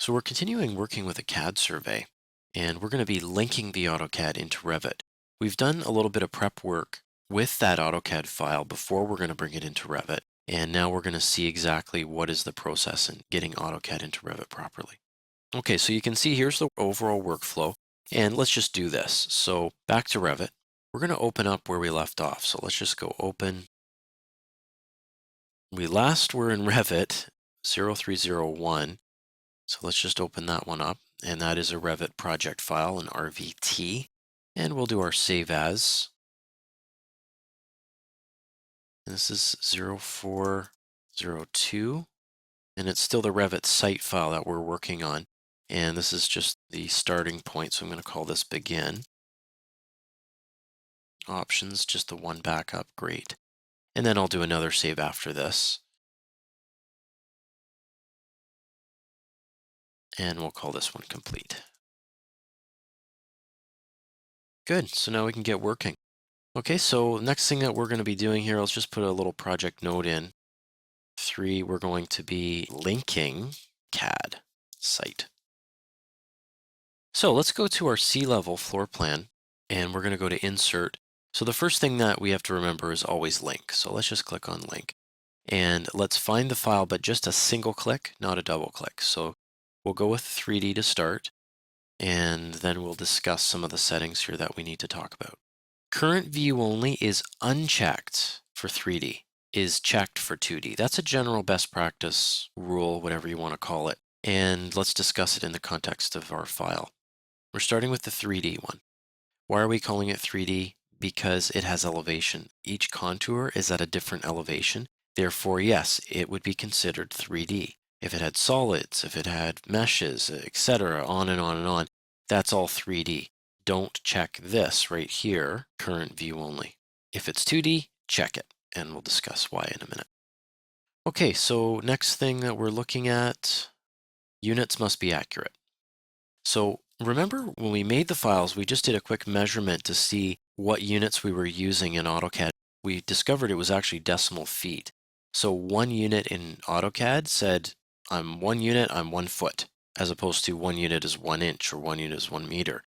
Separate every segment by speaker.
Speaker 1: So we're continuing working with a CAD survey, and we're going to be linking the AutoCAD into Revit. We've done a little bit of prep work with that AutoCAD file before we're going to bring it into Revit, and now we're going to see exactly what is the process in getting AutoCAD into Revit properly. Okay, so you can see here's the overall workflow, and let's just do this. So back to Revit. We're going to open up where we left off. So let's just go open. We last were in Revit 0301. So let's just open that one up, and that is a Revit project file, an RVT, and we'll do our save as. And this is 0402, and it's still the Revit site file that we're working on. And this is just the starting point, so I'm going to call this begin. Options, just the one backup, great. And then I'll do another save after this. And we'll call this one complete. Good, so now we can get working. Okay, so next thing that we're going to be doing here, let's just put a little project node in. 3, we're going to be linking CAD site. So let's go to our C-level floor plan, and we're going to go to Insert. So the first thing that we have to remember is always link. So let's just click on link. And let's find the file, but just a single click, not a double click. So we'll go with 3D to start, and then we'll discuss some of the settings here that we need to talk about. Current view only is unchecked for 3D, is checked for 2D. That's a general best practice rule, whatever you want to call it. And let's discuss it in the context of our file. We're starting with the 3D one. Why are we calling it 3D? Because it has elevation. Each contour is at a different elevation. Therefore, yes, it would be considered 3D. If it had solids, if it had meshes, etc., on and on and on, that's all 3D. Don't check this right here, current view only. If it's 2D, check it, and we'll discuss why in a minute. Okay, so next thing that we're looking at, units must be accurate. So remember when we made the files, we just did a quick measurement to see what units we were using in AutoCAD. We discovered it was actually decimal feet. So 1 unit in AutoCAD said, I'm 1 unit, I'm 1 foot, as opposed to 1 unit is 1 inch or 1 unit is 1 meter.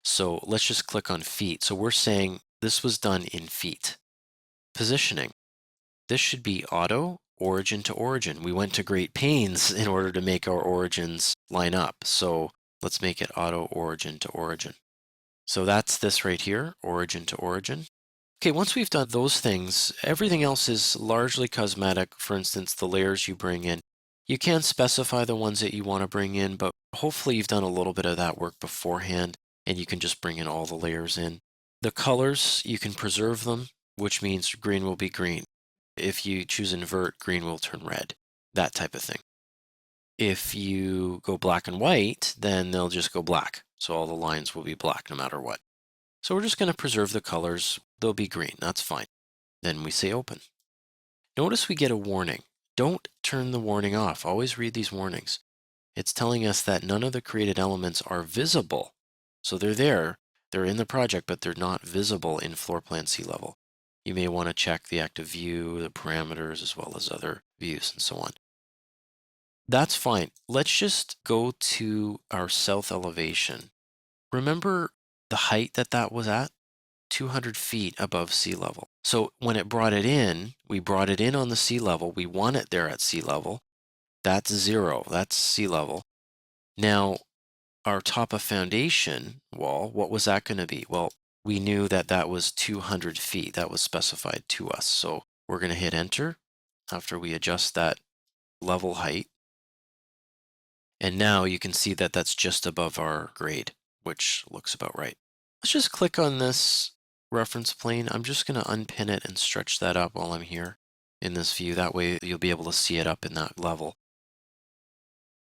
Speaker 1: So let's just click on feet. So we're saying this was done in feet. Positioning. This should be auto, origin to origin. We went to great pains in order to make our origins line up. So let's make it auto, origin to origin. So that's this right here, origin to origin. Okay, once we've done those things, everything else is largely cosmetic. For instance, the layers you bring in. You can specify the ones that you want to bring in, but hopefully you've done a little bit of that work beforehand, and you can just bring in all the layers in. The colors, you can preserve them, which means green will be green. If you choose invert, green will turn red, that type of thing. If you go black and white, then they'll just go black. So all the lines will be black no matter what. So we're just going to preserve the colors. They'll be green. That's fine. Then we say open. Notice we get a warning. Don't turn the warning off. Always read these warnings. It's telling us that none of the created elements are visible. So they're there. They're in the project, but they're not visible in floor plan C-level. You may want to check the active view, the parameters, as well as other views and so on. That's fine. Let's just go to our south elevation. Remember the height that was at? 200 feet above sea level. So when it brought it in, we brought it in on the sea level. We want it there at sea level. That's 0. That's sea level. Now, our top of foundation wall, what was that going to be? Well, we knew that that was 200 feet. That was specified to us. So we're going to hit enter after we adjust that level height. And now you can see that that's just above our grade, which looks about right. Let's just click on this reference plane. I'm just going to unpin it and stretch that up while I'm here in this view. That way you'll be able to see it up in that level.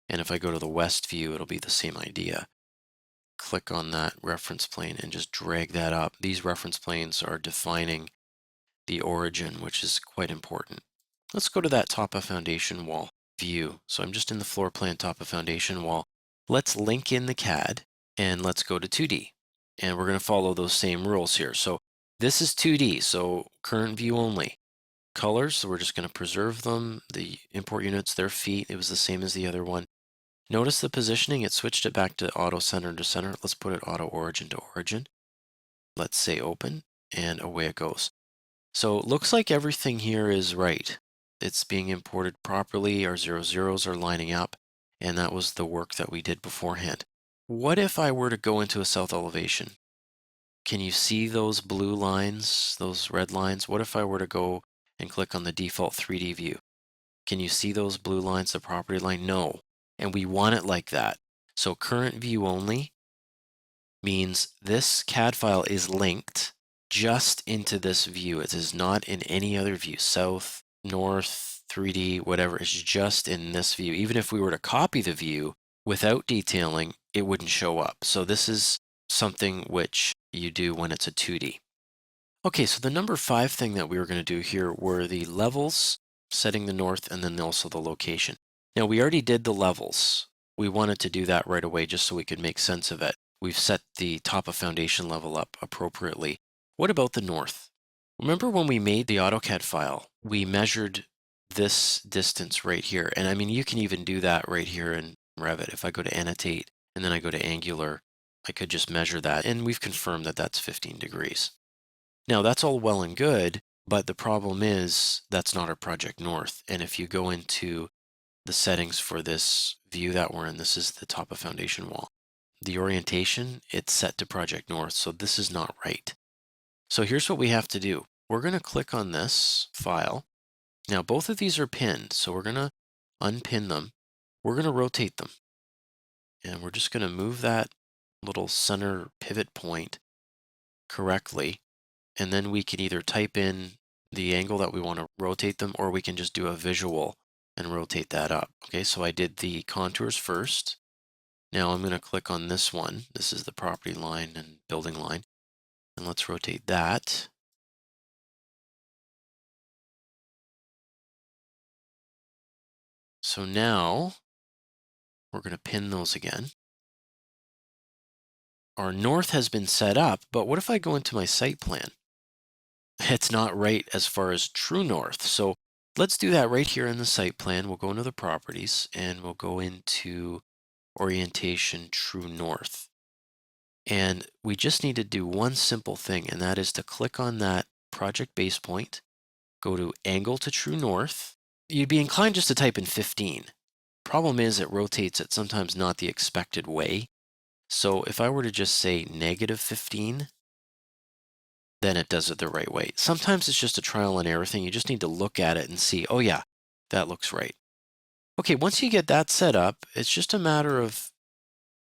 Speaker 1: And if I go to the west view, it'll be the same idea. Click on that reference plane and just drag that up. These reference planes are defining the origin, which is quite important. Let's go to that top of foundation wall view. So I'm just in the floor plan top of foundation wall. Let's link in the CAD and let's go to 2D. And we're going to follow those same rules here. So this is 2D, so current view only. Colors, so we're just going to preserve them. The import units, their feet, it was the same as the other one. Notice the positioning, it switched it back to auto center to center. Let's put it auto origin to origin. Let's say open, and away it goes. So it looks like everything here is right. It's being imported properly, our 0 zeros are lining up, and that was the work that we did beforehand. What if I were to go into a south elevation? Can you see those blue lines, those red lines? What if I were to go and click on the default 3D view? Can you see those blue lines, the property line? No. And we want it like that. So current view only means this CAD file is linked just into this view. It is not in any other view, south, north, 3D, whatever. It's just in this view. Even if we were to copy the view without detailing, it wouldn't show up. So this is something which you do when it's a 2D. Okay, so the number 5 thing that we were going to do here were the levels, setting the north, and then also the location. Now we already did the levels. We wanted to do that right away just so we could make sense of it. We've set the top of foundation level up appropriately. What about the north? Remember when we made the AutoCAD file, we measured this distance right here. And I mean, you can even do that right here in Revit. If I go to annotate and then I go to angular, I could just measure that. And we've confirmed that that's 15 degrees. Now that's all well and good, but the problem is that's not our project north. And if you go into the settings for this view that we're in, this is the top of foundation wall. The orientation, it's set to project north, so this is not right. So here's what we have to do. We're going to click on this file. Now both of these are pinned, so we're going to unpin them. We're going to rotate them. And we're just going to move that little center pivot point correctly. And then we can either type in the angle that we want to rotate them, or we can just do a visual and rotate that up. Okay, so I did the contours first. Now I'm going to click on this one. This is the property line and building line. And let's rotate that. So now we're going to pin those again. Our north has been set up, but what if I go into my site plan? It's not right as far as true north. So let's do that right here in the site plan. We'll go into the properties and we'll go into orientation true north. And we just need to do one simple thing, and that is to click on that project base point, go to angle to true north. You'd be inclined just to type in 15. Problem is it rotates it sometimes not the expected way. So if I were to just say -15, then it does it the right way. Sometimes it's just a trial and error thing. You just need to look at it and see, oh yeah, that looks right. Okay, once you get that set up, it's just a matter of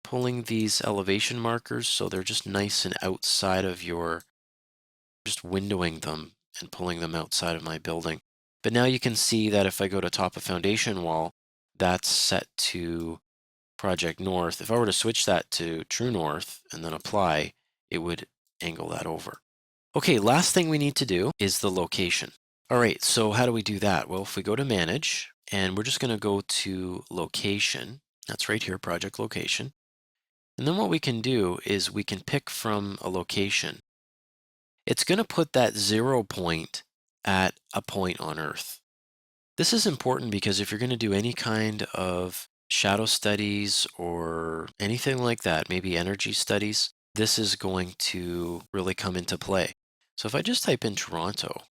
Speaker 1: pulling these elevation markers so they're just nice and outside of your, just windowing them and pulling them outside of my building. But now you can see that if I go to top of foundation wall, that's set to project north. If I were to switch that to true north and then apply, it would angle that over. Okay, last thing we need to do is the location. All right, so how do we do that? Well, if we go to manage, and we're just going to go to location, that's right here, project location. And then what we can do is we can pick from a location. It's going to put that 0 point at a point on Earth. This is important because if you're going to do any kind of shadow studies or anything like that, maybe energy studies, this is going to really come into play. So if I just type in Toronto,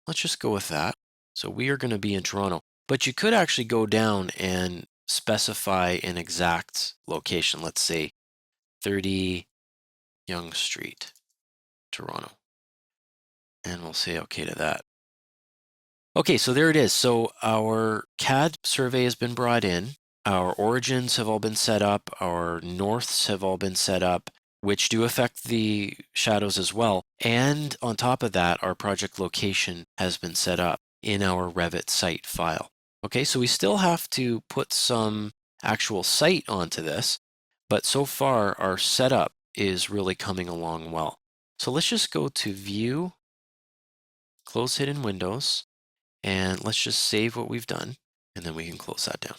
Speaker 1: let's just go with that. So we are going to be in Toronto, but you could actually go down and specify an exact location. Let's say 30 Yonge Street, Toronto. And we'll say okay to that. Okay, so there it is. So our CAD survey has been brought in. Our origins have all been set up. Our norths have all been set up, which do affect the shadows as well. And on top of that, our project location has been set up in our Revit site file. Okay, so we still have to put some actual site onto this, but so far our setup is really coming along well. So let's just go to View, Close Hidden Windows, and let's just save what we've done, and then we can close that down.